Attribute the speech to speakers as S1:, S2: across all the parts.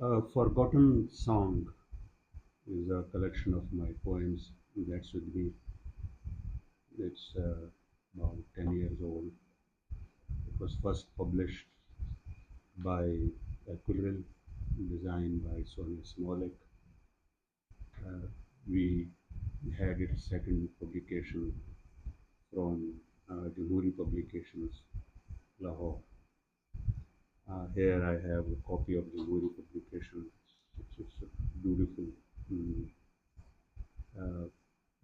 S1: A Forgotten Song is a collection of my poems that's with me. It's about 10 years old. It was first published by Aquarel, designed by Sonia Smolik. Uh, we had its second publication from Jamhuri Publications, Lahore. Here I have a copy of Jamhuri Publication. It's a beautiful mm, uh,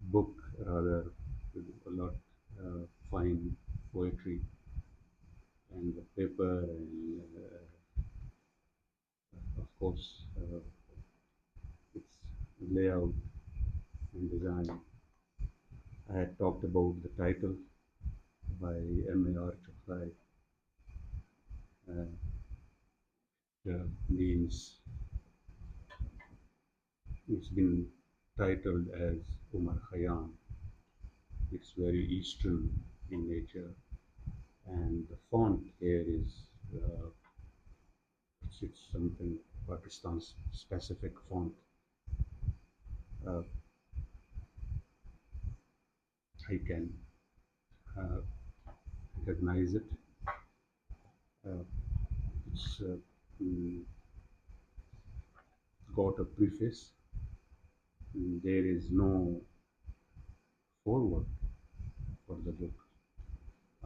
S1: book, rather, with a lot fine poetry and the paper and of course its layout and design. I had talked about the title by M.A.R. Chokrai. Uh, means it's been titled as Umar Khayyam. It's very Eastern in nature, and the font here is it's something Pakistan specific font. Uh, I can uh, recognize it. Uh, it's mm, got a preface. There is no foreword for the book.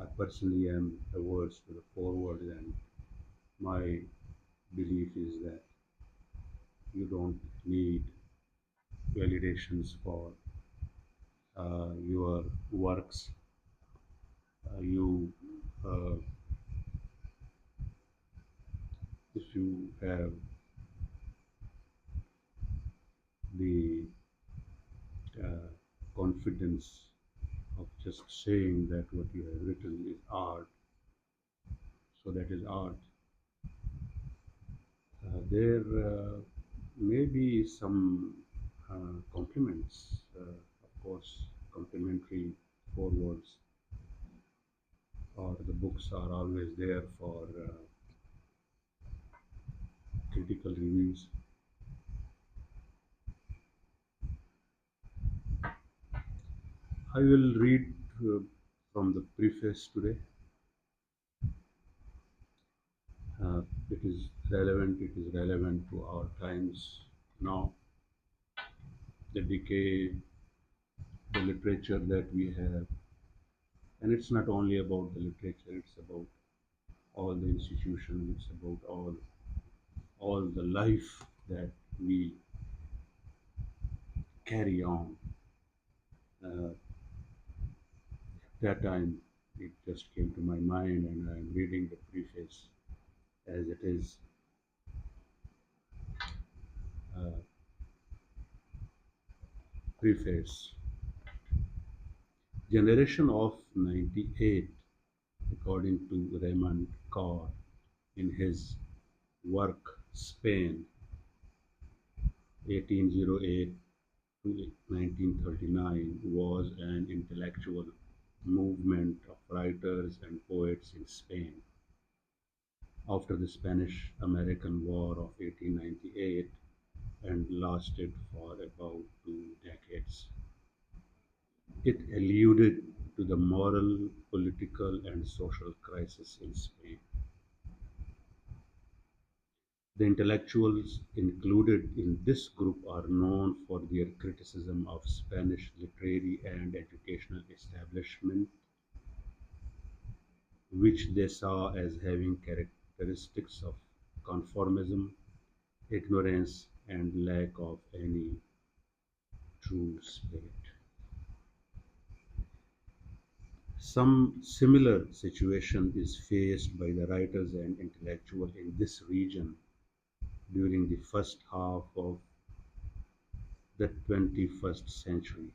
S1: I personally am averse to the foreword, and my belief is that you don't need validations for your works. You, uh, if you have the uh, confidence of just saying that what you have written is art, so that is art. There may be some compliments, of course, complimentary forewords, or the books are always there for critical reviews. I will read from the preface today. Uh, it is relevant. It is relevant to our times now. The decay, the literature that we have, and it's not only about the literature. It's about all the institutions. It's about all the life that we carry on. Uh, that time, it just came to my mind, and I'm reading the preface as it is. Uh, Preface. Generation of 98, according to Raymond Carr in his work Spain 1808 to 1939, was an intellectual movement of writers and poets in Spain. After the Spanish-American War of 1898 and lasted for about 2 decades. It alluded to the moral, political, and social crisis in Spain. The intellectuals included in this group are known for their criticism of Spanish literary and educational establishment, which they saw as having characteristics of conformism, ignorance, and lack of any true spirit. Some similar situation is faced by the writers and intellectuals in this region during the first half of the 21st century.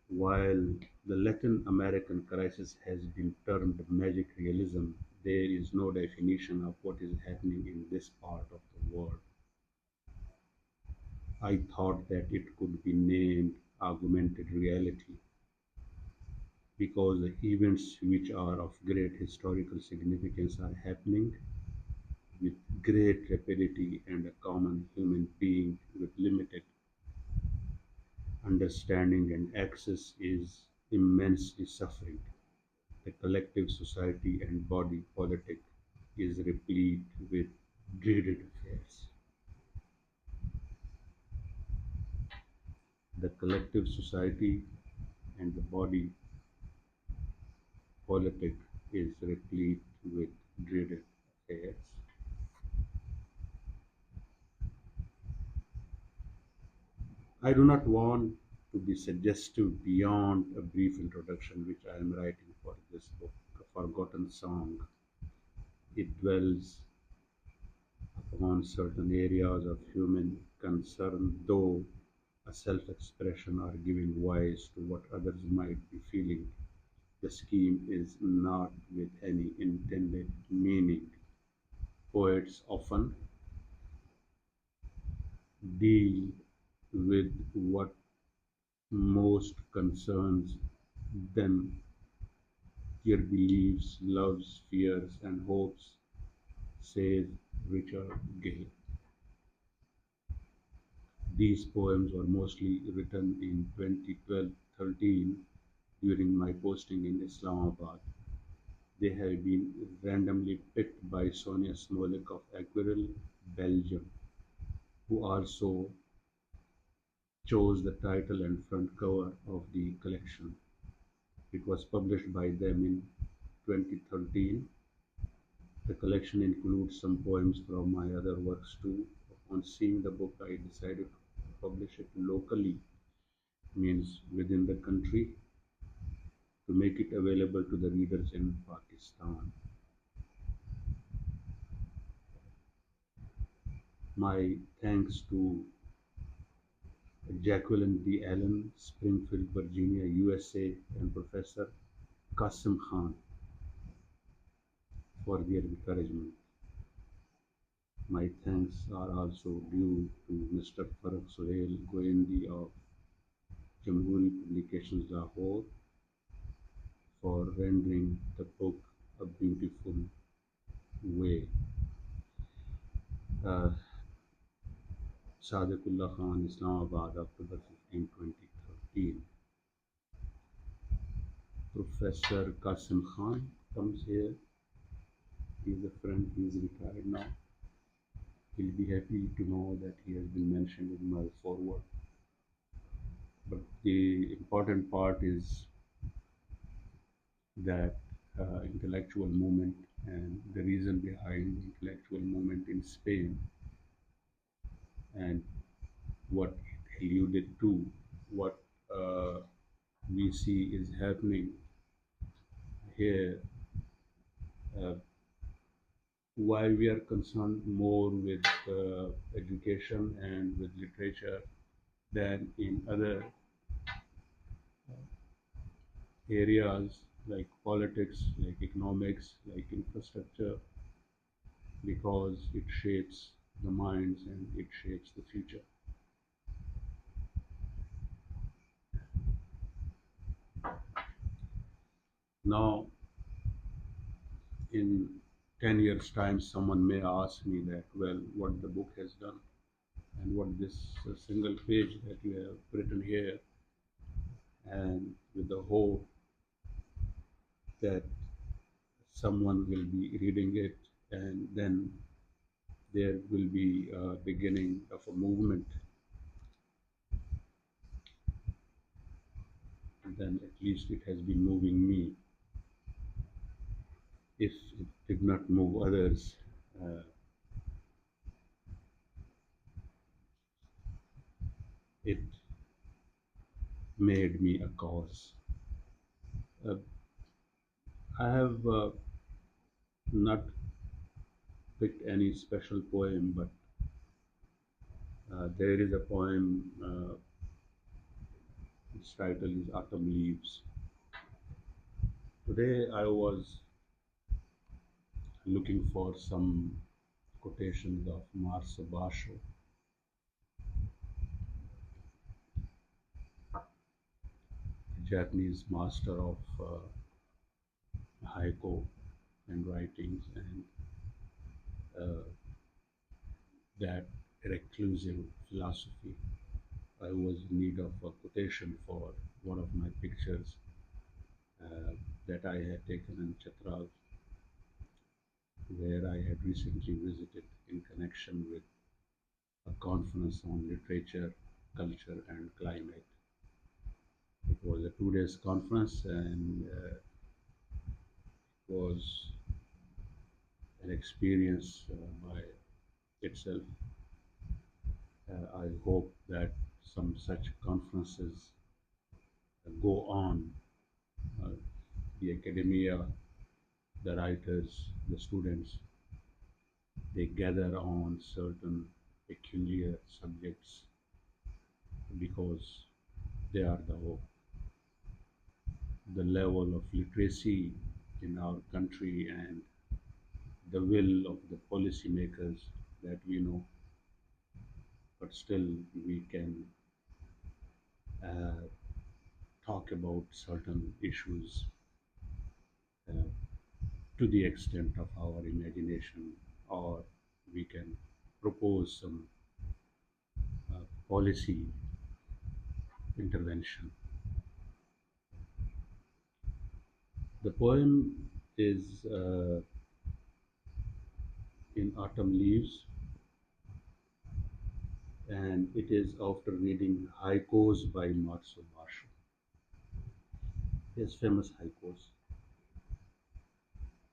S1: While the Latin American crisis has been termed magic realism, there is no definition of what is happening in this part of the world. I thought that it could be named augmented reality because the events which are of great historical significance are happening with great rapidity, and a common human being with limited understanding and access is immensely suffering. The collective society and body politic is replete with dreaded affairs. The collective society and the body politic is replete with dreaded affairs. I do not want to be suggestive beyond a brief introduction which I am writing for this book, A Forgotten Song. It dwells upon certain areas of human concern, though a self expression or giving voice to what others might be feeling. The scheme is not with any intended meaning. Poets often deal with what most concerns them, their beliefs, loves, fears, and hopes, says Richard Gay. These poems were mostly written in 2012-13 during my posting in Islamabad. They have been randomly picked by Sonia Smolik of Aquarel, Belgium, who also chose the title and front cover of the collection. It was published by them in 2013. The collection includes some poems from my other works too. Upon seeing the book, I decided to publish it locally, means within the country, to make it available to the readers in Pakistan. My thanks to Jacqueline D. Allen, Springfield, Virginia, USA, and Professor Qasim Khan for their encouragement. My thanks are also due to Mr. Farooq Sohail Goendi of Jamhuri Publications Lahore for rendering the book a beautiful way. Uh, Sadiqullah Khan, Islamabad, October 15, 2013. Professor Qasim Khan comes here. He's a friend, he's retired now. He'll be happy to know that he has been mentioned in my foreword. But the important part is that intellectual movement and the reason behind the intellectual movement in Spain and what it alluded to, what uh, we see is happening here, uh, why we are concerned more with education and with literature than in other areas like politics, like economics, like infrastructure, because it shapes the minds and it shapes the future. Now, in 10 years' time, someone may ask me that, well, what the book has done and what this single page that you have written here, and with the hope that someone will be reading it and then there will be a beginning of a movement, then at least it has been moving me. If it did not move others, uh, it made me a cause. Uh, I have not picked any special poem, but there is a poem, its title is Autumn Leaves. Today I was looking for some quotations of Marcel Basho, a Japanese master of haiku and writings and that reclusive philosophy. I was in need of a quotation for one of my pictures uh, that I had taken in Chitral, where I had recently visited in connection with a conference on literature, culture, and climate. It was a 2 days conference and was an experience by itself. I hope that some such conferences go on. Uh, the academia, the writers, the students, they gather on certain peculiar subjects because they are the level of literacy in our country and the will of the policymakers that we know, but still we can uh, talk about certain issues uh, to the extent of our imagination, or we can propose some policy intervention. The poem is in autumn leaves, and it is after reading haikus by Matsu Basho. His famous haikus.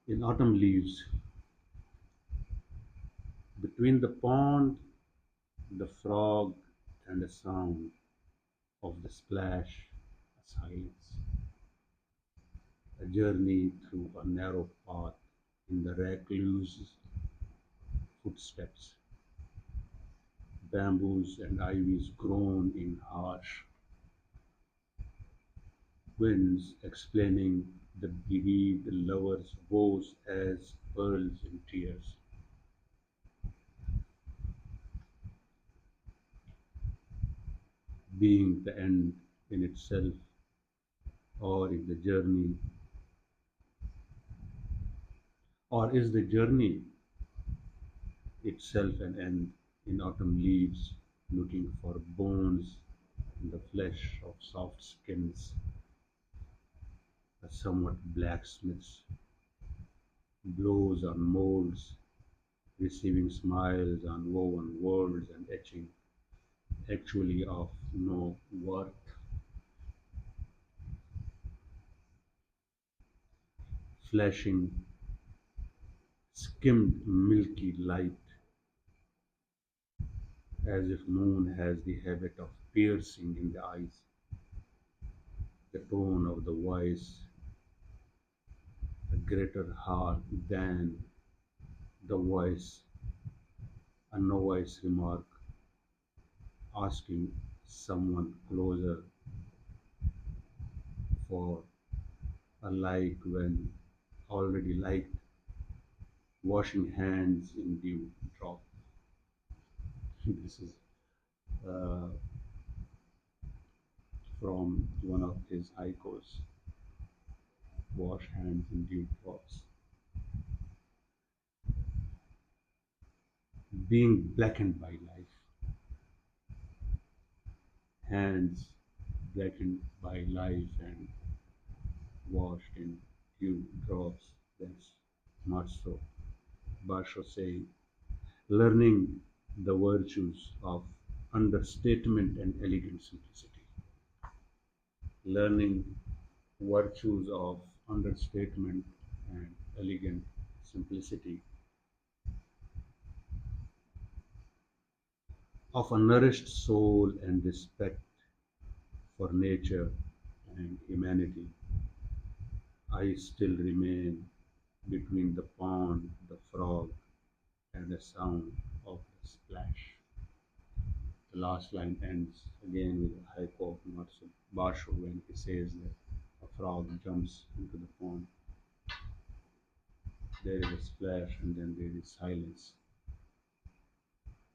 S1: In autumn leaves, between the pond, the frog, and the sound of the splash, a silence, a journey through a narrow path in the recluse footsteps, bamboos and ivies grown in harsh winds, explaining the bereaved lover's woes as pearls in tears. Being the end in itself, or if the journey, or is the journey itself an end in autumn leaves, looking for bones in the flesh of soft skins, a somewhat blacksmith's blows on molds, receiving smiles on woven words and etching actually of no worth, flashing skimmed milky light as if moon has the habit of piercing in the eyes, the tone of the voice a greater heart than the voice, a novice remark, asking someone closer for a like when already liked, washing hands in dew drop. This is uh, from one of his icons, wash hands in dew drops. Being blackened by life, hands blackened by life and washed in dew drops. That's much so. Basho saying, learning the virtues of understatement and elegant simplicity. Learning virtues of understatement and elegant simplicity, of a nourished soul and respect for nature and humanity. I still remain between the pond, the frog, and the sound of the splash. The last line ends again with a haiku of Matsu Basho when he says that a frog jumps into the pond. There is a splash and then there is silence.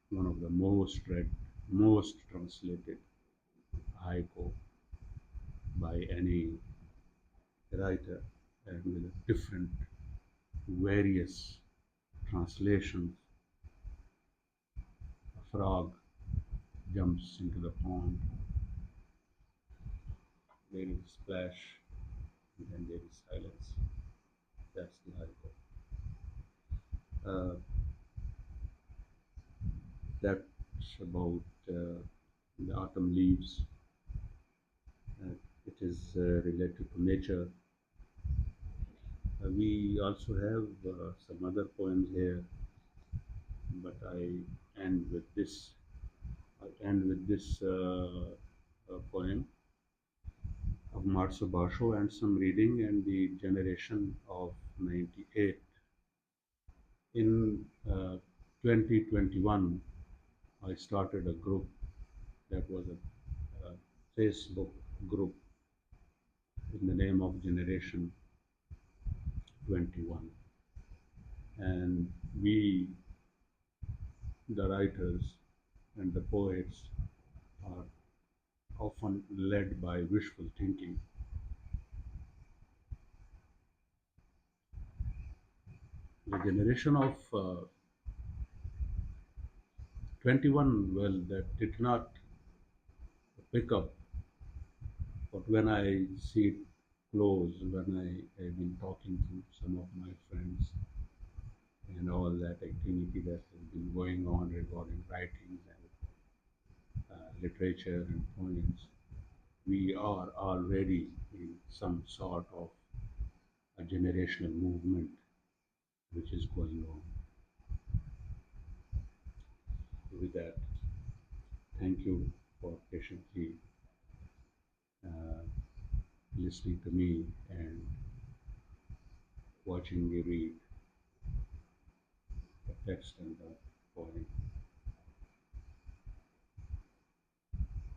S1: One of the most read, most translated haiku by any writer and with a different, various translations frog jumps into the pond, there is a splash, and then there is silence. That's the haiku. Uh, that's about the autumn leaves. Uh, it is related to nature. We also have some other poems here, but end with this. I end with this poem of Marso Basho and some reading and the generation of 98. In 2021, I started a group that was a Facebook group in the name of Generation 21. And we, the writers and the poets, are often led by wishful thinking. The generation of 21, well, that did not pick up, but when I see it close, when I have been talking to some of my friends and all that activity that has been going on regarding writings and literature and poems, we are already in some sort of a generational movement which is going on. With that, thank you for patiently uh, listening to me and watching me read the text and the poem.